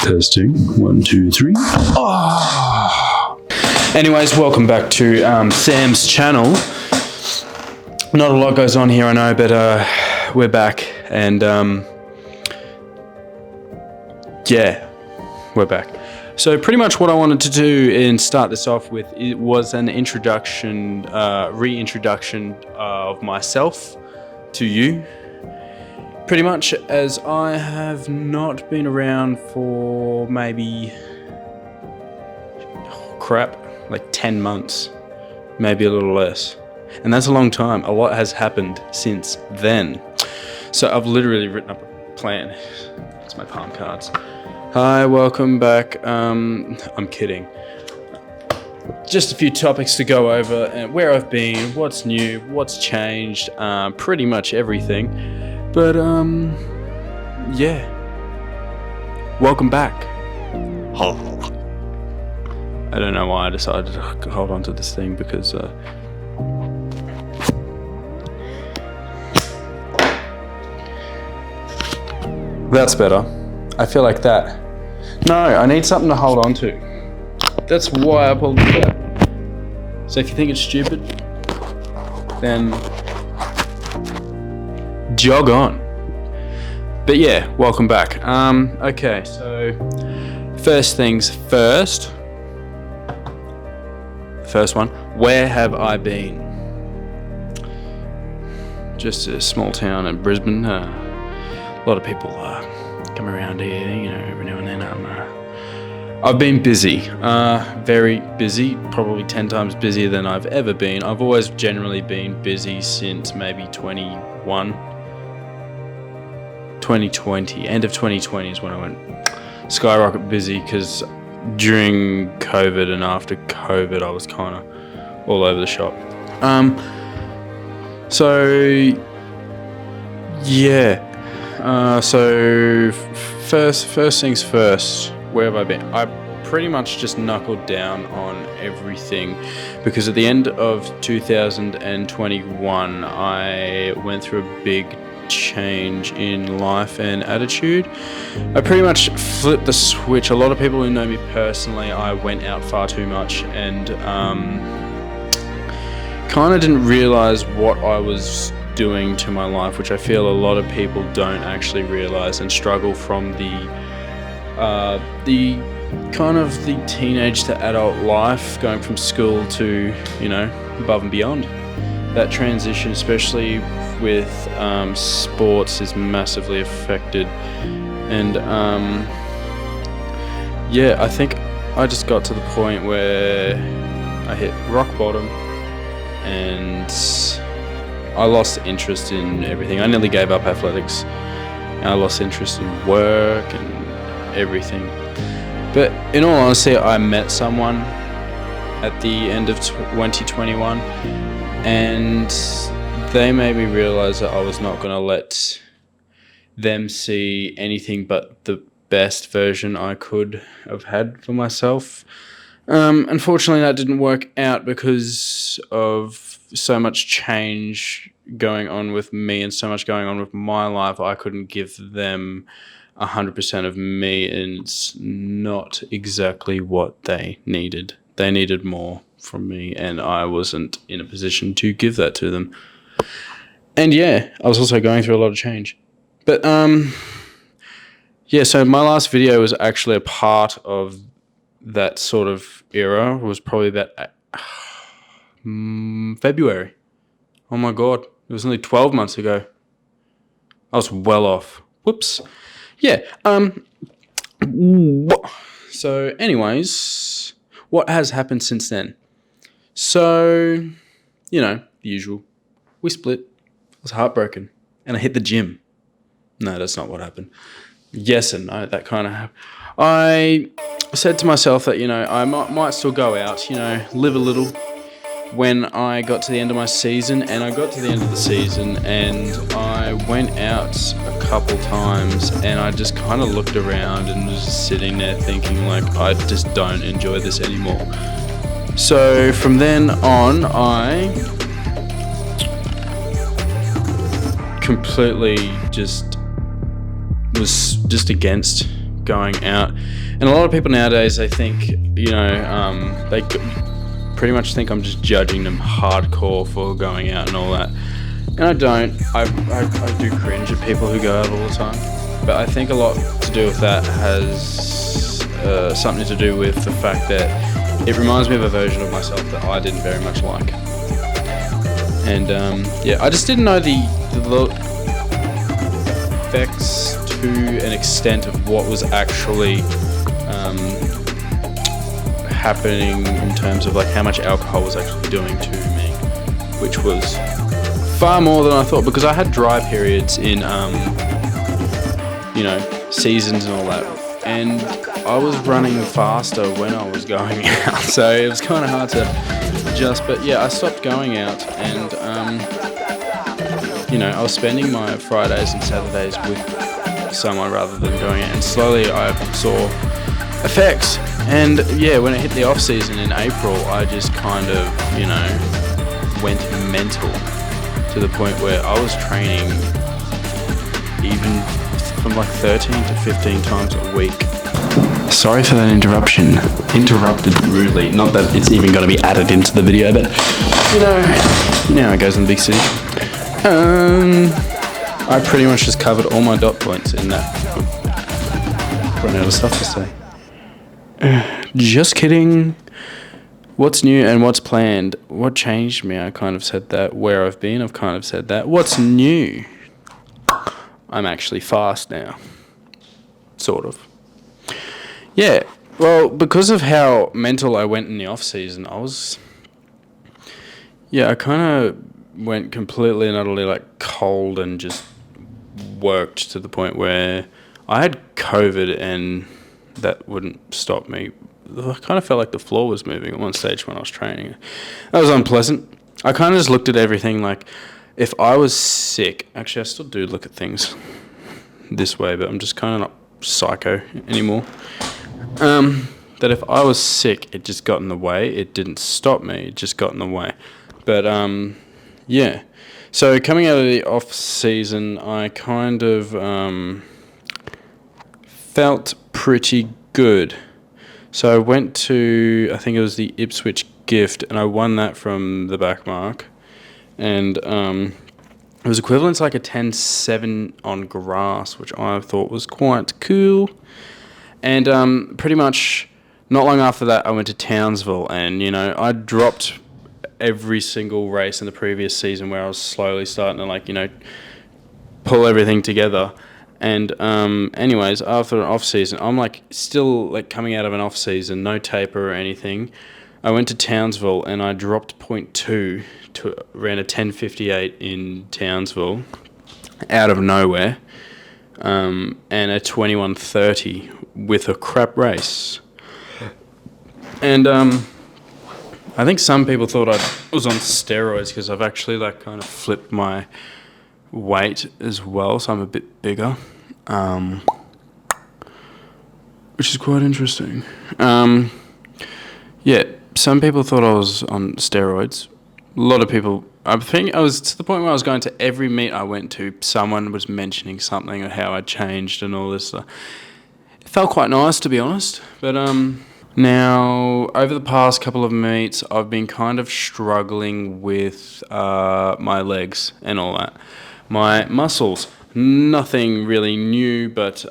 Testing 1, 2, 3. Oh. Anyways, welcome back to Sam's channel. Not a lot goes on here, I know, but we're back, and yeah, we're back. So pretty much what I wanted to do and start this off with, it was an introduction, reintroduction of myself to you. Pretty much, as I have not been around for maybe, like 10 months, maybe a little less. And that's a long time. A lot has happened since then. So I've literally written up a plan. It's my palm cards. Hi, welcome back. I'm kidding. Just a few topics to go over, and where I've been, what's new, what's changed, pretty much everything. But yeah. Welcome back. I don't know why I decided to hold on to this thing, because that's better. I feel like that. No, I need something to hold on to. That's why I pulled it out. So if you think it's stupid, then jog on. But yeah, welcome back. Okay, so first things first. First one, where have I been? Just a small town in Brisbane. A lot of people come around here, you know, every now and then. I've been busy, very busy, probably 10 times busier than I've ever been. I've always generally been busy since maybe 2020. End of 2020 is when I went skyrocket busy, because during COVID and after COVID, I was kind of all over the shop. So yeah. So first things first, where have I been? I pretty much just knuckled down on everything, because at the end of 2021, I went through a big change in life and attitude. I pretty much flipped the switch. A lot of people who know me personally, I went out far too much, and kind of didn't realize what I was doing to my life, which I feel a lot of people don't actually realize, and struggle from the kind of the teenage to adult life, going from school to, you know, above and beyond. That transition, especially with sports, is massively affected. And yeah, I think I just got to the point where I hit rock bottom, and I lost interest in everything. I nearly gave up athletics. I lost interest in work and everything. But in all honesty, I met someone at the end of 2021, and they made me realize that I was not going to let them see anything but the best version I could have had for myself. Unfortunately, that didn't work out because of so much change going on with me and so much going on with my life. I couldn't give them 100% of me, and it's not exactly what they needed. They needed more from me, and I wasn't in a position to give that to them. And yeah, I was also going through a lot of change. But yeah, so my last video was actually a part of that sort of era. It was probably about February. Oh my god, it was only 12 months ago. I was well off. Whoops. Yeah. So anyways, what has happened since then? So, you know, the usual. We split. I was heartbroken, and I hit the gym. No, that's not what happened. Yes and no, that kind of happened. I said to myself that, you know, I might still go out, you know, live a little, when I got to the end of my season. And I got to the end of the season, and I went out a couple times, and I just kind of looked around and was just sitting there thinking, like, I just don't enjoy this anymore. So from then on, I completely was just against going out. And a lot of people nowadays, they think, they pretty much think I'm just judging them hardcore for going out and all that. And I don't. I do cringe at people who go out all the time. But I think a lot to do with that has something to do with the fact that it reminds me of a version of myself that I didn't very much like. And I just didn't know the effects to an extent of what was actually happening in terms of like how much alcohol was actually doing to me, which was far more than I thought, because I had dry periods in seasons and all that, and I was running faster when I was going out, so it was kind of hard to adjust. But yeah, I stopped going out, and I was spending my Fridays and Saturdays with someone rather than going out, and slowly I saw effects. And yeah, when it hit the off season in April, I just kind of went mental, to the point where I was training even from like 13 to 15 times a week. Sorry for that interruption. Interrupted rudely. Not that it's even going to be added into the video, but you know how it goes in the big city. I pretty much just covered all my dot points in that. Run out of stuff to say. Just kidding. What's new and what's planned? What changed me? I kind of said that. Where I've been, I've kind of said that. What's new? I'm actually fast now. Sort of. Yeah. Well, because of how mental I went in the off season, I kind of went completely and utterly like cold and just worked to the point where I had COVID and that wouldn't stop me. I kind of felt like the floor was moving at one stage when I was training. That was unpleasant. I kind of just looked at everything like, if I was sick, actually I still do look at things this way, but I'm just kind of not psycho anymore. That if I was sick, it just got in the way. It didn't stop me, it just got in the way. But yeah. So coming out of the off season, I kind of felt pretty good. So I went to, I think it was the Ipswich Gift, and I won that from the back mark. And it was equivalent to like a 10.7 on grass, which I thought was quite cool. And pretty much not long after that, I went to Townsville, and I dropped every single race in the previous season where I was slowly starting to pull everything together. And anyways, after an off season, I'm still coming out of an off season, no taper or anything. I went to Townsville and I dropped 0.2 to ran a 10:58 in Townsville, out of nowhere, and a 21:30 with a crap race. And I think some people thought I was on steroids because I've actually kind of flipped my weight as well, so I'm a bit bigger, which is quite interesting. Yeah, some people thought I was on steroids. A lot of people, I think I was to the point where I was going to every meet I went to, someone was mentioning something of how I changed and all this. It felt quite nice, to be honest. But now, over the past couple of meets, I've been kind of struggling with my legs and all that. My muscles, nothing really new, but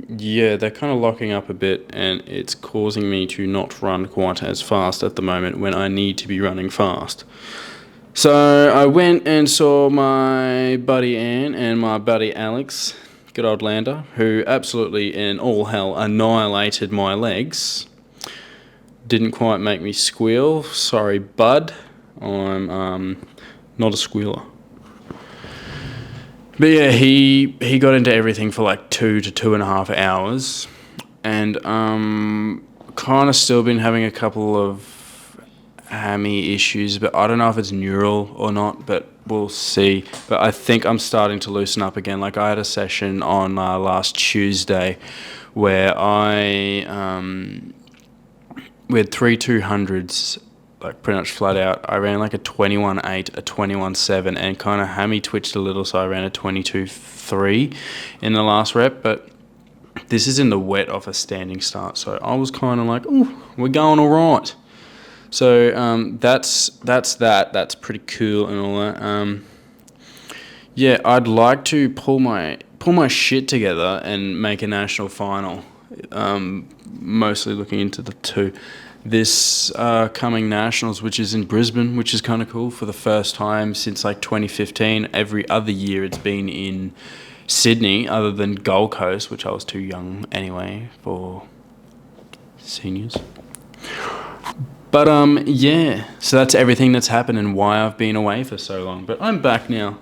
yeah, they're kind of locking up a bit, and it's causing me to not run quite as fast at the moment when I need to be running fast. So I went and saw my buddy Ann and my buddy Alex, good old Lander, who absolutely in all hell annihilated my legs. Didn't quite make me squeal. Sorry, bud. I'm not a squealer. But yeah, he got into everything for 2 to 2.5 hours, and kind of still been having a couple of hammy issues, but I don't know if it's neural or not, but we'll see. But I think I'm starting to loosen up again. I had a session on last Tuesday where we had 3 200s like pretty much flat out. I ran like a 21.8, a 21.7, and kind of hammy twitched a little, so I ran a 22.3 in the last rep. But this is in the wet off a standing start, so I was kind of like, "Ooh, we're going all right." So that's that. That's pretty cool and all that. Yeah, I'd like to pull my shit together and make a national final. Mostly looking into the two. This coming nationals, which is in Brisbane, which is kind of cool, for the first time since like 2015. Every other year it's been in Sydney, other than Gold Coast, which I was too young anyway for seniors. But yeah, so that's everything that's happened and why I've been away for so long. But I'm back now.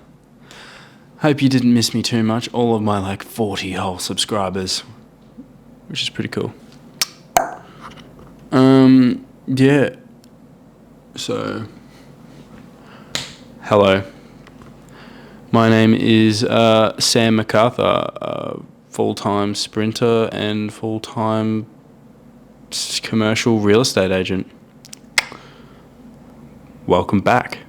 Hope you didn't miss me too much. All of my like 40 whole subscribers, which is pretty cool. Yeah. So, hello. My name is Sam MacArthur, full-time sprinter and full-time commercial real estate agent. Welcome back.